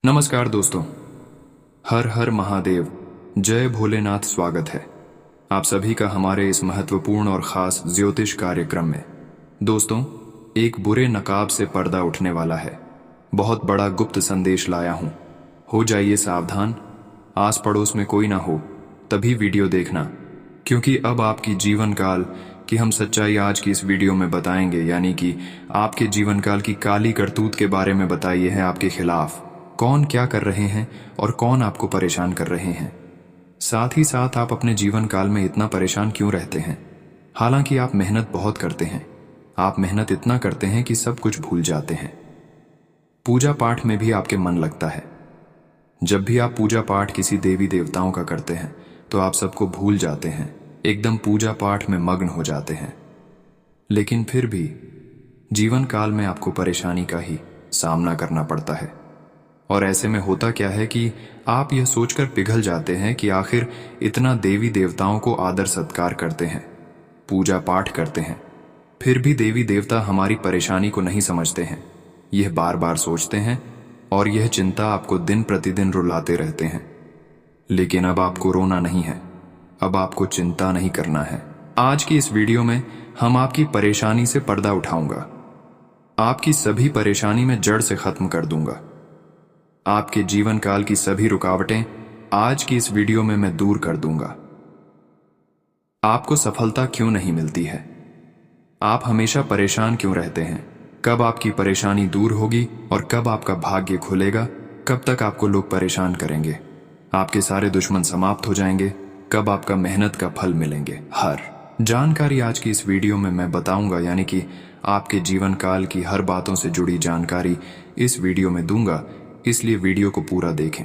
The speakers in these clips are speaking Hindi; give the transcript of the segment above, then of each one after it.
नमस्कार दोस्तों। हर हर महादेव, जय भोलेनाथ। स्वागत है आप सभी का हमारे इस महत्वपूर्ण और खास ज्योतिष कार्यक्रम में। दोस्तों, एक बुरे नकाब से पर्दा उठने वाला है। बहुत बड़ा गुप्त संदेश लाया हूं। हो जाइए सावधान। आस पड़ोस में कोई ना हो तभी वीडियो देखना, क्योंकि अब आपकी जीवन काल की हम सच्चाई आज की इस वीडियो में बताएंगे। यानी कि आपके जीवन काल की काली करतूत के बारे में बताइए है आपके खिलाफ कौन क्या कर रहे हैं और कौन आपको परेशान कर रहे हैं। साथ ही साथ आप अपने जीवन काल में इतना परेशान क्यों रहते हैं, हालांकि आप मेहनत बहुत करते हैं। आप मेहनत इतना करते हैं कि सब कुछ भूल जाते हैं। पूजा पाठ में भी आपके मन लगता है। जब भी आप पूजा पाठ किसी देवी देवताओं का करते हैं तो आप सबको भूल जाते हैं, एकदम पूजा पाठ में मग्न हो जाते हैं। लेकिन फिर भी जीवन काल में आपको परेशानी का ही सामना करना पड़ता है। और ऐसे में होता क्या है कि आप यह सोचकर पिघल जाते हैं कि आखिर इतना देवी देवताओं को आदर सत्कार करते हैं, पूजा पाठ करते हैं, फिर भी देवी देवता हमारी परेशानी को नहीं समझते हैं। यह बार बार सोचते हैं और यह चिंता आपको दिन प्रतिदिन रुलाते रहते हैं। लेकिन अब आपको रोना नहीं है, अब आपको चिंता नहीं करना है। आज की इस वीडियो में हम आपकी परेशानी से पर्दा उठाऊंगा, आपकी सभी परेशानी में जड़ से खत्म कर दूंगा। आपके जीवन काल की सभी रुकावटें आज की इस वीडियो में मैं दूर कर दूंगा। आपको सफलता क्यों नहीं मिलती है, आप हमेशा परेशान क्यों रहते हैं, कब आपकी परेशानी दूर होगी और कब आपका भाग्य खुलेगा, कब तक आपको लोग परेशान करेंगे, आपके सारे दुश्मन समाप्त हो जाएंगे, कब आपका मेहनत का फल मिलेंगे। हर जानकारी आज की इस वीडियो में मैं बताऊंगा। यानी कि आपके जीवन काल की हर बातों से जुड़ी जानकारी इस वीडियो में दूंगा। इसलिए वीडियो को पूरा देखें,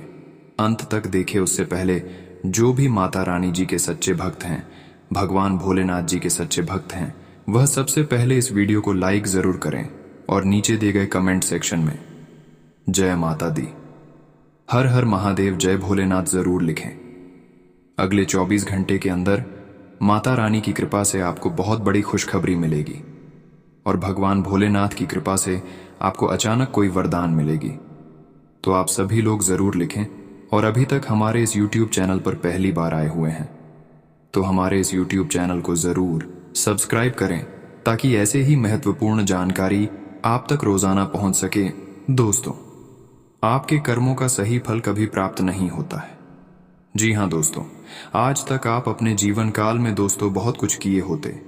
अंत तक देखें। उससे पहले जो भी माता रानी जी के सच्चे भक्त हैं, भगवान भोलेनाथ जी के सच्चे भक्त हैं, वह सबसे पहले इस वीडियो को लाइक जरूर करें और नीचे दिए गए कमेंट सेक्शन में जय माता दी, हर हर महादेव, जय भोलेनाथ जरूर लिखें। अगले 24 घंटे के अंदर माता रानी की कृपा से आपको बहुत बड़ी खुशखबरी मिलेगी और भगवान भोलेनाथ की कृपा से आपको अचानक कोई वरदान मिलेगी। तो आप सभी लोग जरूर लिखें। और अभी तक हमारे इस YouTube चैनल पर पहली बार आए हुए हैं तो हमारे इस YouTube चैनल को जरूर सब्सक्राइब करें, ताकि ऐसे ही महत्वपूर्ण जानकारी आप तक रोजाना पहुंच सके। दोस्तों, आपके कर्मों का सही फल कभी प्राप्त नहीं होता है। जी हां दोस्तों, आज तक आप अपने जीवन काल में दोस्तों बहुत कुछ किए होते,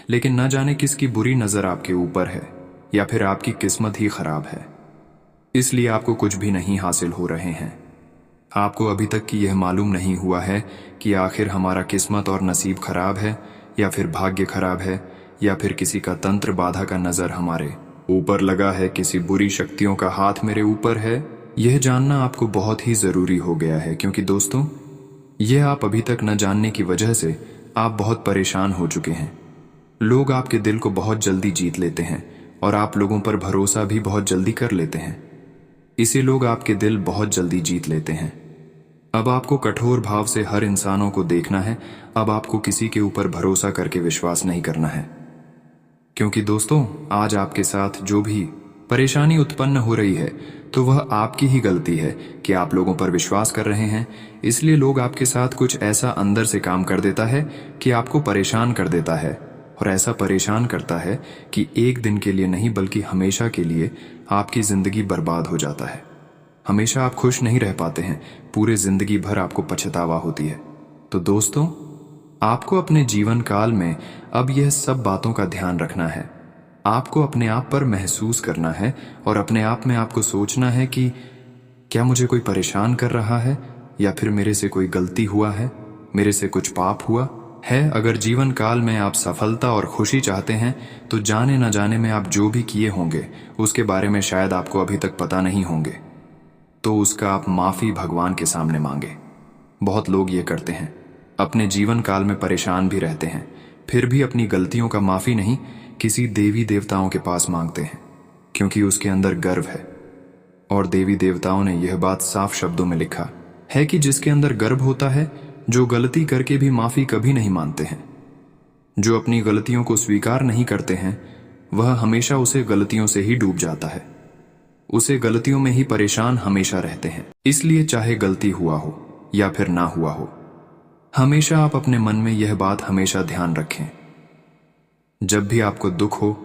लेकिन न जाने किसकी बुरी नजर आपके ऊपर है या फिर आपकी किस्मत ही खराब है, इसलिए आपको कुछ भी नहीं हासिल हो रहे हैं। आपको अभी तक की यह मालूम नहीं हुआ है कि आखिर हमारा किस्मत और नसीब खराब है या फिर भाग्य खराब है, या फिर किसी का तंत्र बाधा का नजर हमारे ऊपर लगा है, किसी बुरी शक्तियों का हाथ मेरे ऊपर है। यह जानना आपको बहुत ही जरूरी हो गया है, क्योंकि दोस्तों यह आप अभी तक न जानने की वजह से आप बहुत परेशान हो चुके हैं। लोग आपके दिल को बहुत जल्दी जीत लेते हैं और आप लोगों पर भरोसा भी बहुत जल्दी कर लेते हैं। इसे लोग आपके दिल बहुत जल्दी जीत लेते हैं। अब आपको कठोर भाव से हर इंसानों को देखना है। अब आपको किसी के ऊपर भरोसा करके विश्वास नहीं करना है, क्योंकि दोस्तों आज आपके साथ जो भी परेशानी उत्पन्न हो रही है तो वह आपकी ही गलती है कि आप लोगों पर विश्वास कर रहे हैं। इसलिए लोग आपके साथ कुछ ऐसा अंदर से काम कर देता है कि आपको परेशान कर देता है, और ऐसा परेशान करता है कि एक दिन के लिए नहीं बल्कि हमेशा के लिए आपकी जिंदगी बर्बाद हो जाता है। हमेशा आप खुश नहीं रह पाते हैं, पूरे जिंदगी भर आपको पछतावा होती है। तो दोस्तों, आपको अपने जीवन काल में अब यह सब बातों का ध्यान रखना है। आपको अपने आप पर महसूस करना है और अपने आप में आपको सोचना है कि क्या मुझे कोई परेशान कर रहा है, या फिर मेरे से कोई गलती हुआ है, मेरे से कुछ पाप हुआ है। अगर जीवन काल में आप सफलता और खुशी चाहते हैं तो जाने न जाने में आप जो भी किए होंगे उसके बारे में शायद आपको अभी तक पता नहीं होंगे, तो उसका आप माफी भगवान के सामने मांगे। बहुत लोग ये करते हैं, अपने जीवन काल में परेशान भी रहते हैं, फिर भी अपनी गलतियों का माफी नहीं किसी देवी देवताओं के पास मांगते हैं, क्योंकि उसके अंदर गर्व है। और देवी देवताओं ने यह बात साफ शब्दों में लिखा है कि जिसके अंदर गर्व होता है, जो गलती करके भी माफी कभी नहीं मानते हैं, जो अपनी गलतियों को स्वीकार नहीं करते हैं, वह हमेशा उसे गलतियों से ही डूब जाता है। उसे गलतियों में ही परेशान हमेशा रहते हैं। इसलिए चाहे गलती हुआ हो या फिर ना हुआ हो, हमेशा आप अपने मन में यह बात हमेशा ध्यान रखें। जब भी आपको दुख हो,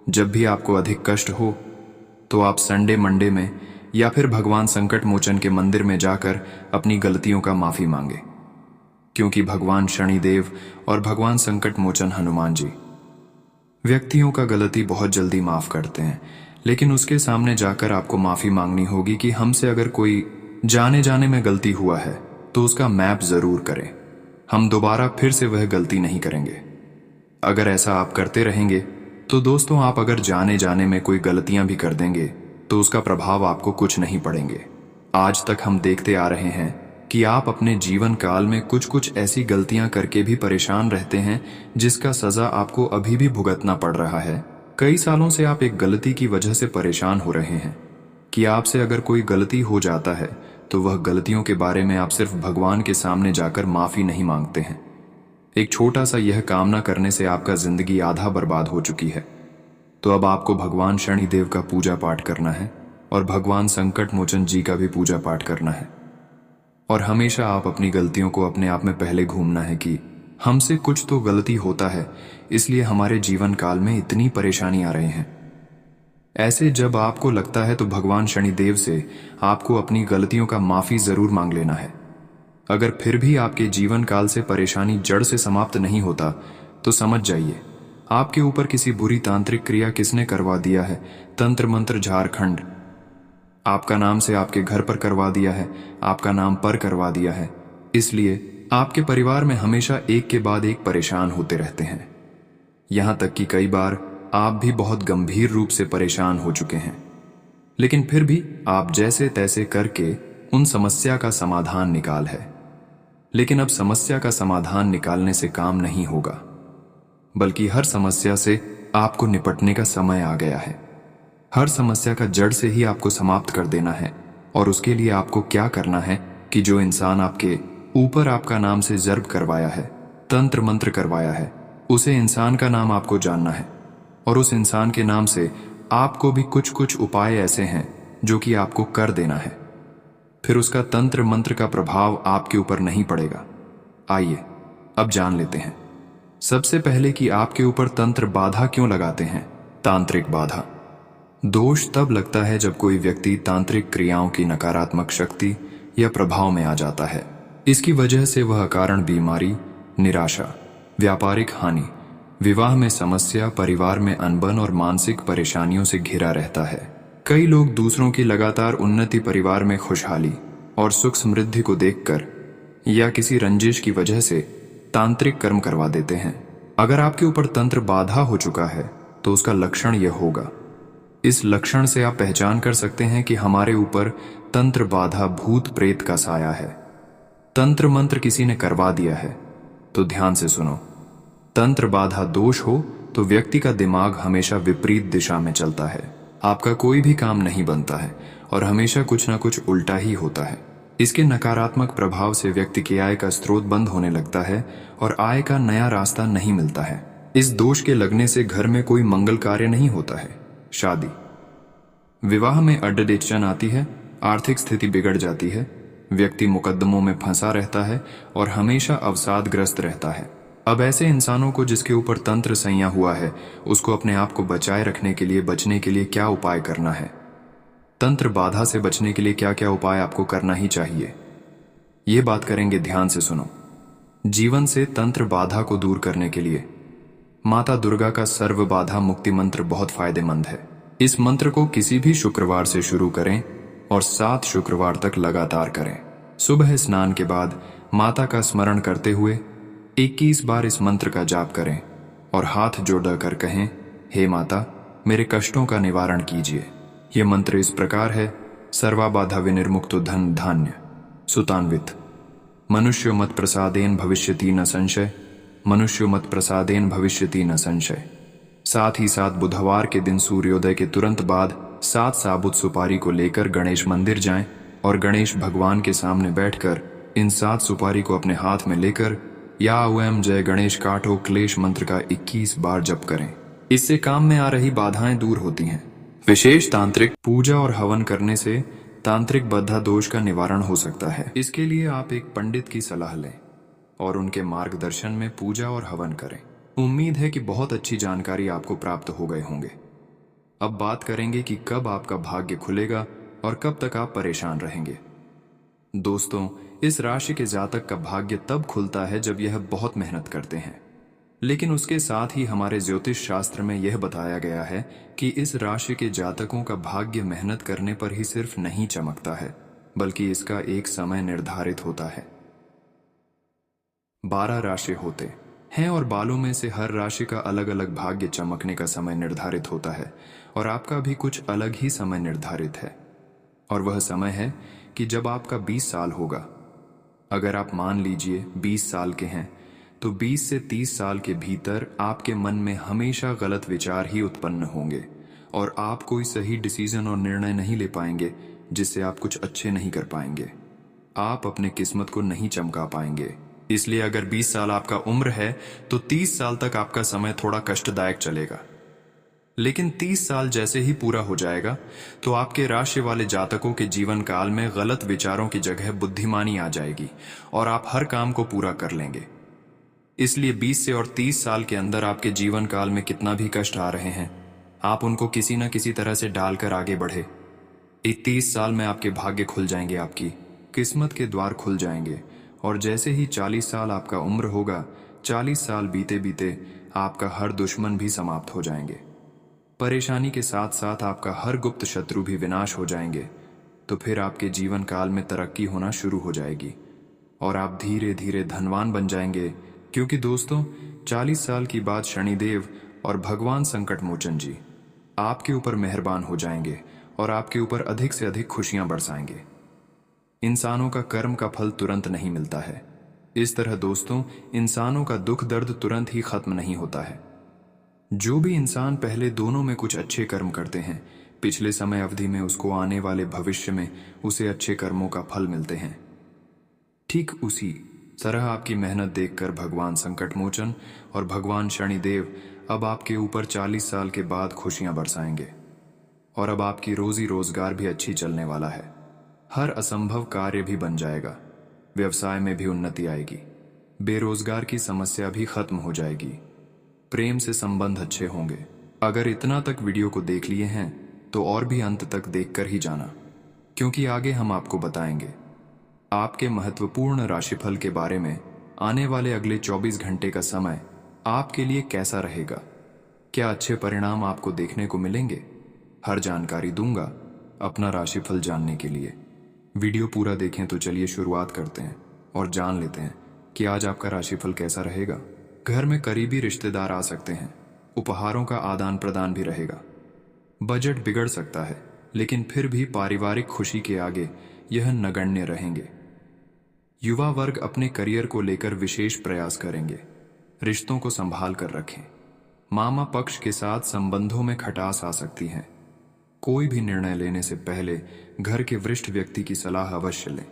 जब भी आपको अधिक कष्ट हो, तो आप संडे मंडे में या फिर भगवान संकट मोचन के मंदिर में जाकर अपनी गलतियों का माफी मांगे, क्योंकि भगवान शनिदेव और भगवान संकट मोचन हनुमान जी व्यक्तियों का गलती बहुत जल्दी माफ करते हैं। लेकिन उसके सामने जाकर आपको माफी मांगनी होगी कि हमसे अगर कोई जाने जाने में गलती हुआ है तो उसका मैप जरूर करें, हम दोबारा फिर से वह गलती नहीं करेंगे। अगर ऐसा आप करते रहेंगे तो दोस्तों, आप अगर जाने जाने में कोई गलतियां भी कर देंगे तो उसका प्रभाव आपको कुछ नहीं पड़ेंगे। आज तक हम देखते आ रहे हैं कि आप अपने जीवन काल में कुछ कुछ ऐसी गलतियां करके भी परेशान रहते हैं जिसका सजा आपको अभी भी भुगतना पड़ रहा है। कई सालों से आप एक गलती की वजह से परेशान हो रहे हैं कि आपसे अगर कोई गलती हो जाता है तो वह गलतियों के बारे में आप सिर्फ भगवान के सामने जाकर माफी नहीं मांगते हैं। एक छोटा सा यह काम न करने से आपका जिंदगी आधा बर्बाद हो चुकी है। तो अब आपको भगवान शनिदेव का पूजा पाठ करना है और भगवान संकट मोचन जी का भी पूजा पाठ करना है। और हमेशा आप अपनी गलतियों को अपने आप में पहले घूमना है कि हमसे कुछ तो गलती होता है, इसलिए हमारे जीवन काल में इतनी परेशानी आ रही हैं। ऐसे जब आपको लगता है तो भगवान शनिदेव से आपको अपनी गलतियों का माफी जरूर मांग लेना है। अगर फिर भी आपके जीवन काल से परेशानी जड़ से समाप्त नहीं होता तो समझ जाइए आपके ऊपर किसी बुरी तांत्रिक क्रिया किसने करवा दिया है। तंत्र मंत्र झारखंड आपका नाम से आपके घर पर करवा दिया है, आपका नाम पर करवा दिया है। इसलिए आपके परिवार में हमेशा एक के बाद एक परेशान होते रहते हैं। यहां तक कि कई बार आप भी बहुत गंभीर रूप से परेशान हो चुके हैं, लेकिन फिर भी आप जैसे तैसे करके उन समस्या का समाधान निकाल है। लेकिन अब समस्या का समाधान निकालने से काम नहीं होगा, बल्कि हर समस्या से आपको निपटने का समय आ गया है। हर समस्या का जड़ से ही आपको समाप्त कर देना है। और उसके लिए आपको क्या करना है कि जो इंसान आपके ऊपर आपका नाम से जर्ब करवाया है, तंत्र मंत्र करवाया है, उसे इंसान का नाम आपको जानना है। और उस इंसान के नाम से आपको भी कुछ कुछ उपाय ऐसे हैं जो कि आपको कर देना है। फिर उसका तंत्र मंत्र का प्रभाव आपके ऊपर नहीं पड़ेगा। आइए अब जान लेते हैं सबसे पहले कि आपके ऊपर तंत्र बाधा क्यों लगाते हैं। तांत्रिक बाधा दोष तब लगता है जब कोई व्यक्ति तांत्रिक क्रियाओं की नकारात्मक शक्ति या प्रभाव में आ जाता है। इसकी वजह से वह कारण बीमारी, निराशा, व्यापारिक हानि, विवाह में समस्या, परिवार में अनबन और मानसिक परेशानियों से घिरा रहता है। कई लोग दूसरों की लगातार उन्नति, परिवार में खुशहाली और सुख समृद्धि को देखकर या किसी रंजिश की वजह से तांत्रिक कर्म करवा देते हैं। अगर आपके ऊपर तंत्र बाधा हो चुका है तो उसका लक्षण यह होगा। इस लक्षण से आप पहचान कर सकते हैं कि हमारे ऊपर तंत्र बाधा भूत प्रेत का साया है। तंत्र मंत्र किसी ने करवा दिया है तो ध्यान से सुनो। तंत्र बाधा दोष हो तो व्यक्ति का दिमाग हमेशा विपरीत दिशा में चलता है, आपका कोई भी काम नहीं बनता है और हमेशा कुछ ना कुछ उल्टा ही होता है। इसके नकारात्मक प्रभाव से व्यक्ति की आय का स्रोत बंद होने लगता है और आय का नया रास्ता नहीं मिलता है। इस दोष के लगने से घर में कोई मंगल कार्य नहीं होता है, शादी विवाह में अड़चन आती है, आर्थिक स्थिति बिगड़ जाती है, व्यक्ति मुकदमों में फंसा रहता है और हमेशा अवसादग्रस्त रहता है। अब ऐसे इंसानों को जिसके ऊपर तंत्र संया हुआ है, उसको अपने आप को बचाए रखने के लिए, बचने के लिए क्या उपाय करना है। तंत्र बाधा से बचने के लिए क्या क्या उपाय आपको करना ही चाहिए, ये बात करेंगे, ध्यान से सुनो। जीवन से तंत्र बाधा को दूर करने के लिए माता दुर्गा का सर्व बाधा मुक्ति मंत्र बहुत फायदेमंद है। इस मंत्र को किसी भी शुक्रवार से शुरू करें और 7 शुक्रवार तक लगातार करें। सुबह स्नान के बाद माता का स्मरण करते हुए 21 बार इस मंत्र का जाप करें और हाथ जोड़कर कहें, हे माता, मेरे कष्टों का निवारण कीजिए। यह मंत्र इस प्रकार है: सर्वा बाधा विनिर्मुक्तो धन धान्य सुतान्वित, मनुष्यो मत प्रसादेन भविष्यति न संशय, मनुष्यो मत प्रसादेन भविष्यति न संशय। साथ ही साथ बुधवार के दिन सूर्योदय के तुरंत बाद 7 साबुत सुपारी को लेकर गणेश मंदिर जाएं और गणेश भगवान के सामने बैठकर इन 7 सुपारी को अपने हाथ में लेकर या ओम जय गणेश काठो क्लेश मंत्र का 21 बार जप करें। इससे काम में आ रही बाधाएं दूर होती हैं, विशेष तांत्रिक पूजा और हवन करने से तांत्रिक बद्धा दोष का निवारण हो सकता है। इसके लिए आप एक पंडित की सलाह लें और उनके मार्गदर्शन में पूजा और हवन करें। उम्मीद है कि बहुत अच्छी जानकारी आपको प्राप्त हो गए होंगे। अब बात करेंगे कि कब आपका भाग्य खुलेगा और कब तक आप परेशान रहेंगे। दोस्तों, इस राशि के जातक का भाग्य तब खुलता है जब यह बहुत मेहनत करते हैं, लेकिन उसके साथ ही हमारे ज्योतिष शास्त्र में यह बताया गया है कि इस राशि के जातकों का भाग्य मेहनत करने पर ही सिर्फ नहीं चमकता है, बल्कि इसका एक समय निर्धारित होता है। 12 राशि होते हैं और बालों में से हर राशि का अलग अलग भाग्य चमकने का समय निर्धारित होता है और आपका भी कुछ अलग ही समय निर्धारित है। और वह समय है कि जब आपका 20 साल होगा। अगर आप मान लीजिए 20 साल के हैं तो 20 से 30 साल के भीतर आपके मन में हमेशा गलत विचार ही उत्पन्न होंगे और आप कोई सही डिसीजन और निर्णय नहीं ले पाएंगे, जिससे आप कुछ अच्छे नहीं कर पाएंगे। आप अपने किस्मत को नहीं चमका पाएंगे। इसलिए अगर 20 साल आपका उम्र है तो 30 साल तक आपका समय थोड़ा कष्टदायक चलेगा, लेकिन 30 साल जैसे ही पूरा हो जाएगा तो आपके राशि वाले जातकों के जीवन काल में गलत विचारों की जगह बुद्धिमानी आ जाएगी और आप हर काम को पूरा कर लेंगे। इसलिए 20 से और 30 साल के अंदर आपके जीवन काल में कितना भी कष्ट आ रहे हैं, आप उनको किसी न किसी तरह से डालकर आगे बढ़े। 30 साल में आपके भाग्य खुल जाएंगे, आपकी किस्मत के द्वार खुल जाएंगे और जैसे ही 40 साल आपका उम्र होगा, 40 साल बीते बीते आपका हर दुश्मन भी समाप्त हो जाएंगे। परेशानी के साथ साथ आपका हर गुप्त शत्रु भी विनाश हो जाएंगे। तो फिर आपके जीवन काल में तरक्की होना शुरू हो जाएगी और आप धीरे धीरे धनवान बन जाएंगे, क्योंकि दोस्तों 40 साल की बाद शनिदेव और भगवान संकट मोचन जी आपके ऊपर मेहरबान हो जाएंगे और आपके ऊपर अधिक से अधिक खुशियां बरसाएंगे। इंसानों का कर्म का फल तुरंत नहीं मिलता है। इस तरह दोस्तों, इंसानों का दुख दर्द तुरंत ही खत्म नहीं होता है। जो भी इंसान पहले दोनों में कुछ अच्छे कर्म करते हैं, पिछले समय अवधि में उसको आने वाले भविष्य में उसे अच्छे कर्मों का फल मिलते हैं। ठीक उसी तरह आपकी मेहनत देखकर भगवान संकट मोचन और भगवान शनिदेव अब आपके ऊपर 40 साल के बाद खुशियां बरसाएंगे और अब आपकी रोजी रोजगार भी अच्छी चलने वाला है। हर असंभव कार्य भी बन जाएगा, व्यवसाय में भी उन्नति आएगी, बेरोजगार की समस्या भी खत्म हो जाएगी, प्रेम से संबंध अच्छे होंगे। अगर इतना तक वीडियो को देख लिए हैं तो और भी अंत तक देखकर ही जाना, क्योंकि आगे हम आपको बताएंगे आपके महत्वपूर्ण राशिफल के बारे में। आने वाले अगले 24 घंटे का समय आपके लिए कैसा रहेगा, क्या अच्छे परिणाम आपको देखने को मिलेंगे, हर जानकारी दूंगा अपना राशिफल जानने के लिए। वीडियो पूरा देखें तो चलिए शुरुआत करते हैं और जान लेते हैं कि आज आपका राशिफल कैसा रहेगा। घर में करीबी रिश्तेदार आ सकते हैं, उपहारों का आदान प्रदान भी रहेगा। बजट बिगड़ सकता है, लेकिन फिर भी पारिवारिक खुशी के आगे यह नगण्य रहेंगे। युवा वर्ग अपने करियर को लेकर विशेष प्रयास करेंगे। रिश्तों को संभाल कर रखें। मामा पक्ष के साथ संबंधों में खटास आ सकती है। कोई भी निर्णय लेने से पहले घर के वरिष्ठ व्यक्ति की सलाह अवश्य लें।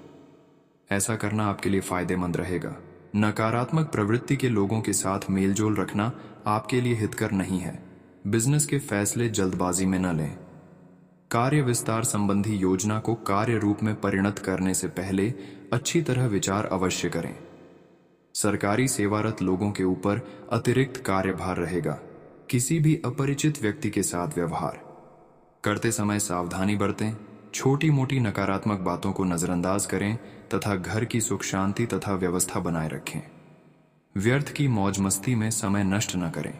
ऐसा करना आपके लिए फायदेमंद रहेगा। नकारात्मक प्रवृत्ति के लोगों के साथ मेलजोल रखना आपके लिए हितकर नहीं है। बिजनेस के फैसले जल्दबाजी में न लें। कार्य विस्तार संबंधी योजना को कार्य रूप में परिणत करने से पहले अच्छी तरह विचार अवश्य करें। सरकारी सेवारत लोगों के ऊपर अतिरिक्त कार्यभार रहेगा। किसी भी अपरिचित व्यक्ति के साथ व्यवहार करते समय सावधानी बरतें। छोटी मोटी नकारात्मक बातों को नजरअंदाज करें तथा घर की सुख शांति तथा व्यवस्था बनाए रखें। व्यर्थ की मौज मस्ती में समय नष्ट न करें।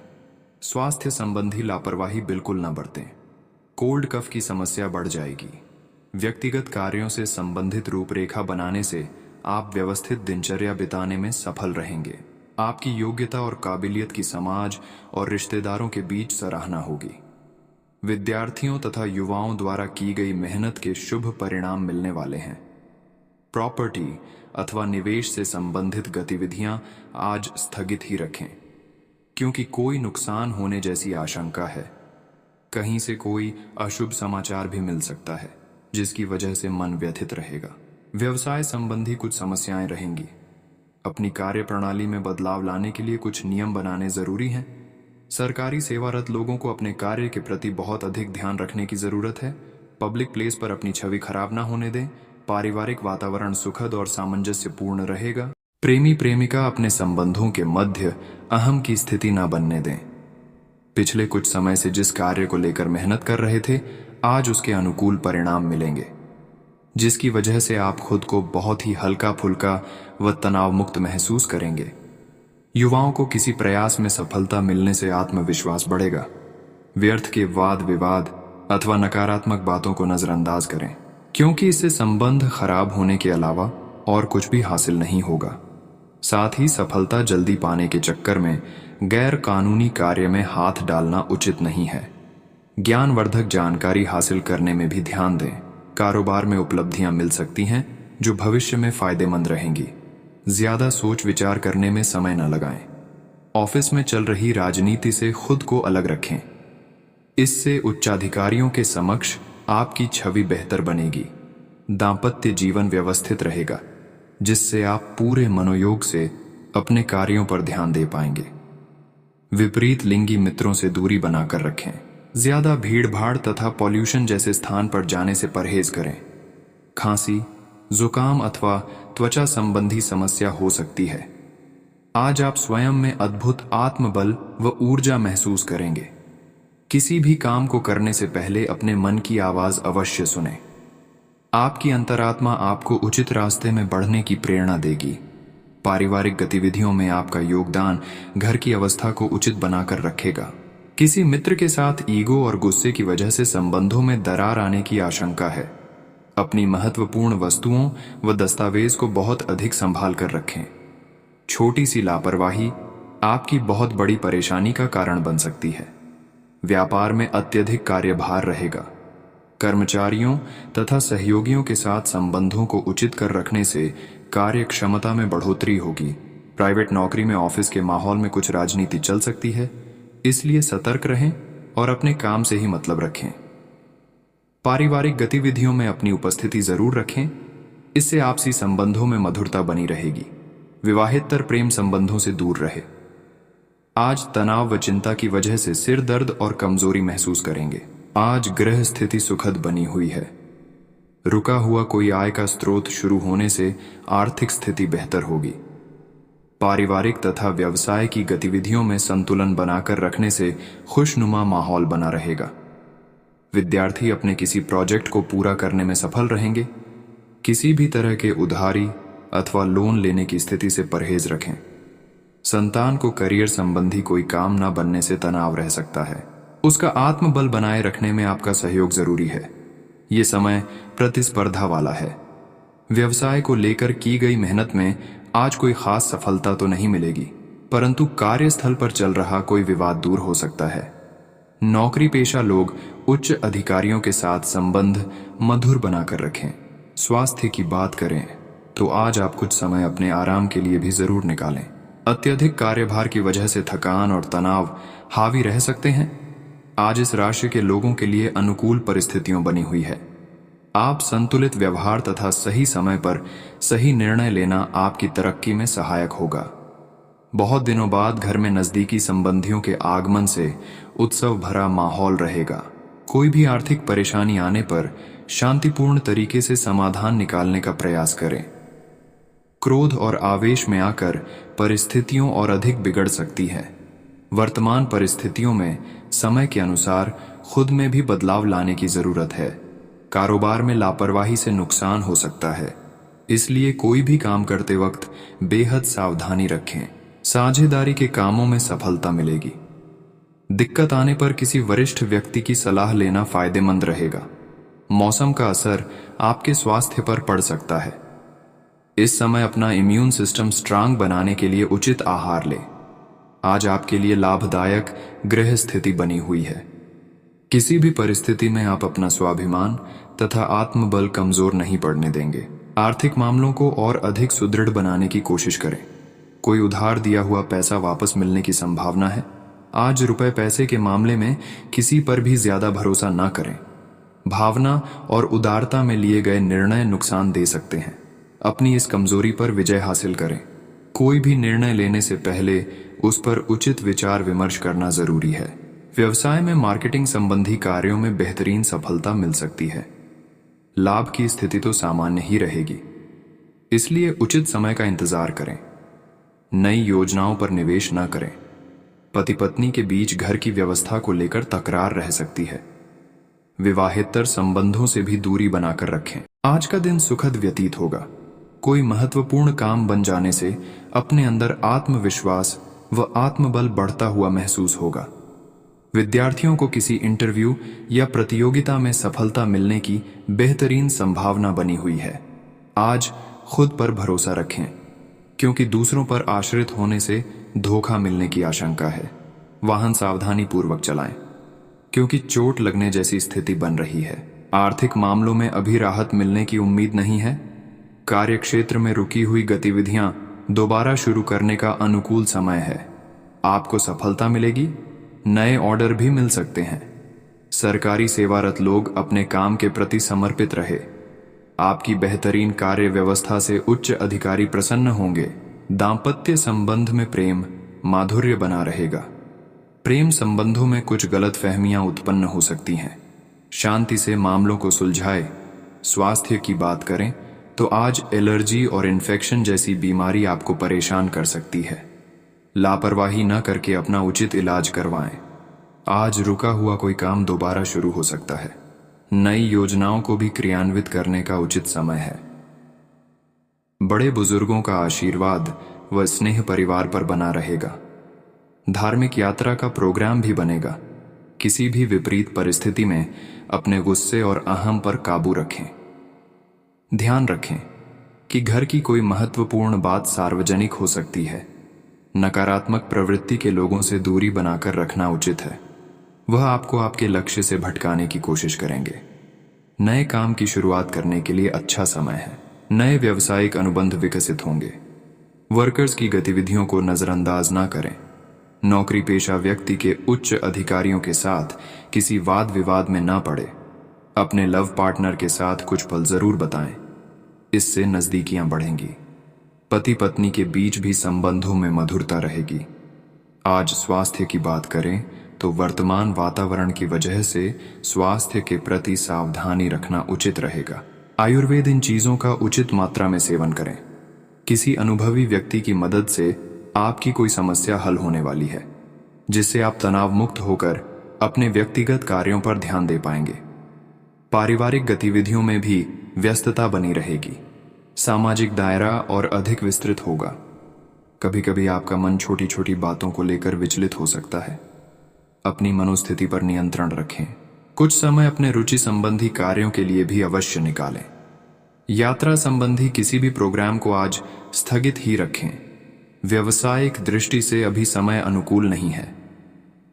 स्वास्थ्य संबंधी लापरवाही बिल्कुल न बरतें। कोल्ड कफ की समस्या बढ़ जाएगी। व्यक्तिगत कार्यों से संबंधित रूपरेखा बनाने से आप व्यवस्थित दिनचर्या बिताने में सफल रहेंगे। आपकी योग्यता और काबिलियत की समाज और रिश्तेदारों के बीच सराहना होगी। विद्यार्थियों तथा युवाओं द्वारा की गई मेहनत के शुभ परिणाम मिलने वाले हैं। प्रॉपर्टी अथवा निवेश से संबंधित गतिविधियां आज स्थगित ही रखें, क्योंकि कोई नुकसान होने जैसी आशंका है। कहीं से कोई अशुभ समाचार भी मिल सकता है, जिसकी वजह से मन व्यथित रहेगा। व्यवसाय संबंधी कुछ समस्याएं रहेंगी। अपनी कार्य प्रणाली में बदलाव लाने के लिए कुछ नियम बनाने जरूरी हैं। सरकारी सेवारत लोगों को अपने कार्य के प्रति बहुत अधिक ध्यान रखने की जरूरत है। पब्लिक प्लेस पर अपनी छवि खराब ना होने दें। पारिवारिक वातावरण सुखद और सामंजस्यपूर्ण रहेगा। प्रेमी प्रेमिका अपने संबंधों के मध्य अहम की स्थिति ना बनने दें। पिछले कुछ समय से जिस कार्य को लेकर मेहनत कर रहे थे, आज उसके अनुकूल परिणाम मिलेंगे, जिसकी वजह से आप खुद को बहुत ही हल्का फुल्का व तनाव मुक्त महसूस करेंगे। युवाओं को किसी प्रयास में सफलता मिलने से आत्मविश्वास बढ़ेगा। व्यर्थ के वाद विवाद अथवा नकारात्मक बातों को नजरअंदाज करें, क्योंकि इससे संबंध खराब होने के अलावा और कुछ भी हासिल नहीं होगा। साथ ही सफलता जल्दी पाने के चक्कर में गैर कानूनी कार्य में हाथ डालना उचित नहीं है। ज्ञानवर्धक जानकारी हासिल करने में भी ध्यान दें। कारोबार में उपलब्धियां मिल सकती हैं जो भविष्य में फायदेमंद रहेंगी। ज्यादा सोच विचार करने में समय न लगाएं। ऑफिस में चल रही राजनीति से खुद को अलग रखें। इससे उच्चाधिकारियों के समक्ष आपकी छवि बेहतर बनेगी। दांपत्य जीवन व्यवस्थित रहेगा, जिससे आप पूरे मनोयोग से अपने कार्यों पर ध्यान दे पाएंगे। विपरीत लिंगी मित्रों से दूरी बनाकर रखें। ज्यादा भीड़ भाड़ तथा पॉल्यूशन जैसे स्थान पर जाने से परहेज करें। खांसी, जुकाम अथवा त्वचा संबंधी समस्या हो सकती है। आज आप स्वयं में अद्भुत आत्मबल व ऊर्जा महसूस करेंगे। किसी भी काम को करने से पहले अपने मन की आवाज अवश्य सुनें। आपकी अंतरात्मा आपको उचित रास्ते में बढ़ने की प्रेरणा देगी। पारिवारिक गतिविधियों में आपका योगदान घर की अवस्था को उचित बनाकर रखेगा। किसी मित्र के साथ ईगो और गुस्से की वजह से संबंधों में दरार आने की आशंका है। अपनी महत्वपूर्ण वस्तुओं व दस्तावेज को बहुत अधिक संभाल कर रखें। छोटी सी लापरवाही आपकी बहुत बड़ी परेशानी का कारण बन सकती है। व्यापार में अत्यधिक कार्यभार रहेगा। कर्मचारियों तथा सहयोगियों के साथ संबंधों को उचित कर रखने से कार्य क्षमता में बढ़ोतरी होगी। प्राइवेट नौकरी में ऑफिस के माहौल में कुछ राजनीति चल सकती है, इसलिए सतर्क रहें और अपने काम से ही मतलब रखें। पारिवारिक गतिविधियों में अपनी उपस्थिति जरूर रखें, इससे आपसी संबंधों में मधुरता बनी रहेगी। विवाहेतर प्रेम संबंधों से दूर रहे। आज तनाव व चिंता की वजह से सिर दर्द और कमजोरी महसूस करेंगे। आज ग्रह स्थिति सुखद बनी हुई है। रुका हुआ कोई आय का स्रोत शुरू होने से आर्थिक स्थिति बेहतर होगी। पारिवारिक तथा व्यवसाय की गतिविधियों में संतुलन बनाकर रखने से खुशनुमा माहौल बना रहेगा। विद्यार्थी अपने किसी प्रोजेक्ट को पूरा करने में सफल रहेंगे। किसी भी तरह के उधारी अथवा लोन लेने की स्थिति से परहेज रखें। संतान को करियर संबंधी कोई काम ना बनने से तनाव रह सकता है। उसका आत्मबल बनाए रखने में आपका सहयोग जरूरी है। ये समय प्रतिस्पर्धा वाला है। व्यवसाय को लेकर की गई मेहनत में आज कोई खास सफलता तो नहीं मिलेगी, परंतु कार्यस्थल पर चल रहा कोई विवाद दूर हो सकता है। नौकरी पेशा लोग उच्च अधिकारियों के साथ संबंध मधुर बनाकर रखें। स्वास्थ्य की बात करें तो आज आप कुछ समय अपने आराम के लिए भी जरूर निकालें। अत्यधिक कार्यभार की वजह से थकान और तनाव हावी रह सकते हैं। आज इस राशि के लोगों के लिए अनुकूल परिस्थितियां बनी हुई है। आप संतुलित व्यवहार तथा सही समय पर सही निर्णय लेना आपकी तरक्की में सहायक होगा। बहुत दिनों बाद घर में नजदीकी संबंधियों के आगमन से उत्सव भरा माहौल रहेगा। कोई भी आर्थिक परेशानी आने पर शांतिपूर्ण तरीके से समाधान निकालने का प्रयास करें। क्रोध और आवेश में आकर परिस्थितियों और अधिक बिगड़ सकती है। वर्तमान परिस्थितियों में समय के अनुसार खुद में भी बदलाव लाने की जरूरत है। कारोबार में लापरवाही से नुकसान हो सकता है, इसलिए कोई भी काम करते वक्त बेहद सावधानी रखें। साझेदारी के कामों में सफलता मिलेगी। दिक्कत आने पर किसी वरिष्ठ व्यक्ति की सलाह लेना फायदेमंद रहेगा। मौसम का असर आपके स्वास्थ्य पर पड़ सकता है। इस समय अपना इम्यून सिस्टम स्ट्रांग बनाने के लिए उचित आहार लें। आज आपके लिए लाभदायक ग्रह स्थिति बनी हुई है। किसी भी परिस्थिति में आप अपना स्वाभिमान तथा आत्मबल कमजोर नहीं पड़ने देंगे। आर्थिक मामलों को और अधिक सुदृढ़ बनाने की कोशिश करें। कोई उधार दिया हुआ पैसा वापस मिलने की संभावना है। आज रुपए पैसे के मामले में किसी पर भी ज्यादा भरोसा न करें। भावना और उदारता में लिए गए निर्णय नुकसान दे सकते हैं। अपनी इस कमजोरी पर विजय हासिल करें। कोई भी निर्णय लेने से पहले उस पर उचित विचार विमर्श करना जरूरी है। व्यवसाय में मार्केटिंग संबंधी कार्यों में बेहतरीन सफलता मिल सकती है। लाभ की स्थिति तो सामान्य ही रहेगी, इसलिए उचित समय का इंतजार करें। नई योजनाओं पर निवेश न करें। पति पत्नी के बीच घर की व्यवस्था को लेकर तकरार रह सकती है। विवाहेतर संबंधों से भी दूरी बनाकर रखें। आज का दिन सुखद व्यतीत होगा। कोई महत्वपूर्ण काम बन जाने से अपने अंदर आत्मविश्वास व आत्मबल बढ़ता हुआ महसूस होगा। विद्यार्थियों को किसी इंटरव्यू या प्रतियोगिता में सफलता मिलने की बेहतरीन संभावना बनी हुई है। आज खुद पर भरोसा रखें, क्योंकि दूसरों पर आश्रित होने से धोखा मिलने की आशंका है। वाहन सावधानी पूर्वक चलाएं, क्योंकि चोट लगने जैसी स्थिति बन रही है। आर्थिक मामलों में अभी राहत मिलने की उम्मीद नहीं है। कार्यक्षेत्र में रुकी हुई गतिविधियां दोबारा शुरू करने का अनुकूल समय है। आपको सफलता मिलेगी। नए ऑर्डर भी मिल सकते हैं। सरकारी सेवारत लोग अपने काम के प्रति समर्पित रहे। आपकी बेहतरीन कार्य व्यवस्था से उच्च अधिकारी प्रसन्न होंगे। दाम्पत्य संबंध में प्रेम माधुर्य बना रहेगा। प्रेम संबंधों में कुछ गलतफहमियां उत्पन्न हो सकती हैं। शांति से मामलों को सुलझाए। स्वास्थ्य की बात करें तो आज एलर्जी और इन्फेक्शन जैसी बीमारी आपको परेशान कर सकती है। लापरवाही न करके अपना उचित इलाज करवाएं। आज रुका हुआ कोई काम दोबारा शुरू हो सकता है। नई योजनाओं को भी क्रियान्वित करने का उचित समय है। बड़े बुजुर्गों का आशीर्वाद व स्नेह परिवार पर बना रहेगा। धार्मिक यात्रा का प्रोग्राम भी बनेगा। किसी भी विपरीत परिस्थिति में अपने गुस्से और अहम पर काबू रखें। ध्यान रखें कि घर की कोई महत्वपूर्ण बात सार्वजनिक हो सकती है। नकारात्मक प्रवृत्ति के लोगों से दूरी बनाकर रखना उचित है। वह आपको आपके लक्ष्य से भटकाने की कोशिश करेंगे। नए काम की शुरुआत करने के लिए अच्छा समय है। नए व्यावसायिक अनुबंध विकसित होंगे। वर्कर्स की गतिविधियों को नजरअंदाज ना करें। नौकरी पेशा व्यक्ति के उच्च अधिकारियों के साथ किसी वाद विवाद में ना पड़े। अपने लव पार्टनर के साथ कुछ पल जरूर बताएं, इससे नजदीकियां बढ़ेंगी। पति पत्नी के बीच भी संबंधों में मधुरता रहेगी। आज स्वास्थ्य की बात करें तो वर्तमान वातावरण की वजह से स्वास्थ्य के प्रति सावधानी रखना उचित रहेगा। आयुर्वेद इन चीजों का उचित मात्रा में सेवन करें। किसी अनुभवी व्यक्ति की मदद से आपकी कोई समस्या हल होने वाली है, जिससे आप तनाव मुक्त होकर अपने व्यक्तिगत कार्यों पर ध्यान दे पाएंगे। पारिवारिक गतिविधियों में भी व्यस्तता बनी रहेगी। सामाजिक दायरा और अधिक विस्तृत होगा। कभी कभी आपका मन छोटी छोटी बातों को लेकर विचलित हो सकता है। अपनी मनोस्थिति पर नियंत्रण रखें। कुछ समय अपने रुचि संबंधी कार्यों के लिए भी अवश्य निकालें। यात्रा संबंधी किसी भी प्रोग्राम को आज स्थगित ही रखें। व्यवसायिक दृष्टि से अभी समय अनुकूल नहीं है।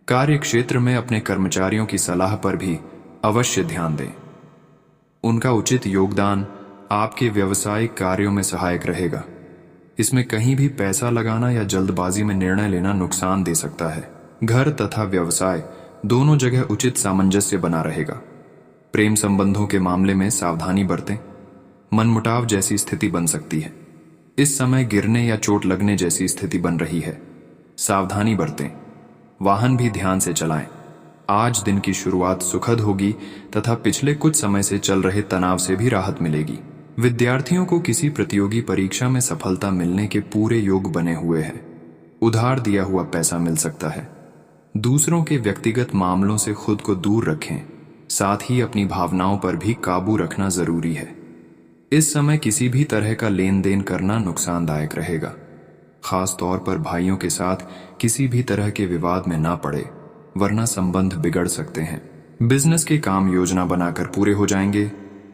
कार्य क्षेत्र में अपने कर्मचारियों की सलाह पर भी अवश्य ध्यान दें। उनका उचित योगदान आपके व्यवसायिक कार्यों में सहायक रहेगा। इसमें कहीं भी पैसा लगाना या जल्दबाजी में निर्णय लेना नुकसान दे सकता है। घर तथा व्यवसाय दोनों जगह उचित सामंजस्य बना रहेगा। प्रेम संबंधों के मामले में सावधानी बरतें। मनमुटाव जैसी स्थिति बन सकती है। इस समय गिरने या चोट लगने जैसी स्थिति बन रही है। सावधानी बरतें। वाहन भी ध्यान से चलाएं। आज दिन की शुरुआत सुखद होगी तथा पिछले कुछ समय से चल रहे तनाव से भी राहत मिलेगी। विद्यार्थियों को किसी प्रतियोगी परीक्षा में सफलता मिलने के पूरे योग बने हुए हैं। उधार दिया हुआ पैसा मिल सकता है। दूसरों के व्यक्तिगत मामलों से खुद को दूर रखें। साथ ही अपनी भावनाओं पर भी काबू रखना जरूरी है। इस समय किसी भी तरह का लेन देन करना नुकसानदायक रहेगा। खास तौर पर भाइयों के साथ किसी भी तरह के विवाद में ना पड़े, वरना संबंध बिगड़ सकते हैं। बिजनेस के काम योजना बनाकर पूरे हो जाएंगे।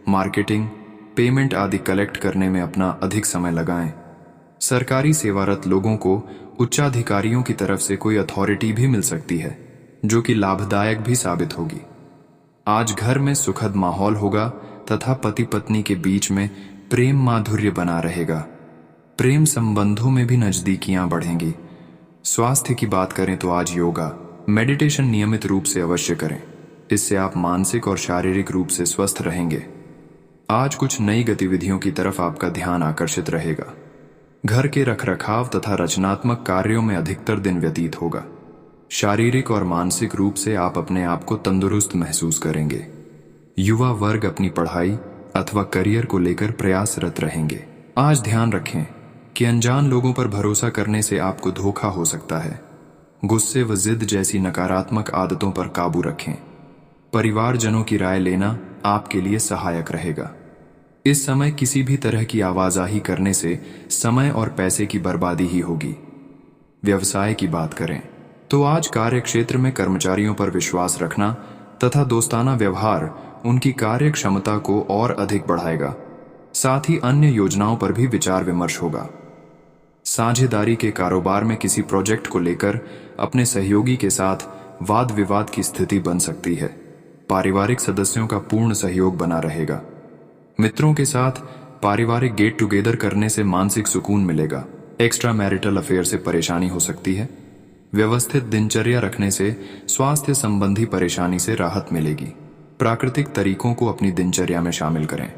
मार्केटिंग, पेमेंट आदि कलेक्ट करने में अपना अधिक समय लगाएं। सरकारी सेवारत लोगों को उच्चाधिकारियों की तरफ से कोई अथॉरिटी भी मिल सकती है, जो कि लाभदायक भी साबित होगी। आज घर में सुखद माहौल होगा तथा पति पत्नी के बीच में प्रेम माधुर्य बना रहेगा। प्रेम संबंधों में भी नजदीकियां बढ़ेंगी। स्वास्थ्य की बात करें तो आज योगा, मेडिटेशन नियमित रूप से अवश्य करें। इससे आप मानसिक और शारीरिक रूप से स्वस्थ रहेंगे। आज कुछ नई गतिविधियों की तरफ आपका ध्यान आकर्षित रहेगा। घर के रखरखाव तथा रचनात्मक कार्यों में अधिकतर दिन व्यतीत होगा। शारीरिक और मानसिक रूप से आप अपने आप को तंदुरुस्त महसूस करेंगे। युवा वर्ग अपनी पढ़ाई अथवा करियर को लेकर प्रयासरत रहेंगे। आज ध्यान रखें कि अनजान लोगों पर भरोसा करने से आपको धोखा हो सकता है। गुस्से व जिद जैसी नकारात्मक आदतों पर काबू रखें। परिवारजनों की राय लेना आपके लिए सहायक रहेगा। इस समय किसी भी तरह की आवाजाही करने से समय और पैसे की बर्बादी ही होगी। व्यवसाय की बात करें तो आज कार्य क्षेत्र में कर्मचारियों पर विश्वास रखना तथा दोस्ताना व्यवहार उनकी कार्य क्षमता को और अधिक बढ़ाएगा। साथ ही अन्य योजनाओं पर भी विचार विमर्श होगा। साझेदारी के कारोबार में किसी प्रोजेक्ट को लेकर अपने सहयोगी के साथ वाद विवाद की स्थिति बन सकती है। पारिवारिक सदस्यों का पूर्ण सहयोग बना रहेगा। मित्रों के साथ पारिवारिक गेट टुगेदर करने से मानसिक सुकून मिलेगा। एक्स्ट्रा मैरिटल अफेयर से परेशानी हो सकती है। व्यवस्थित दिनचर्या रखने से स्वास्थ्य संबंधी परेशानी से राहत मिलेगी। प्राकृतिक तरीकों को अपनी दिनचर्या में शामिल करें।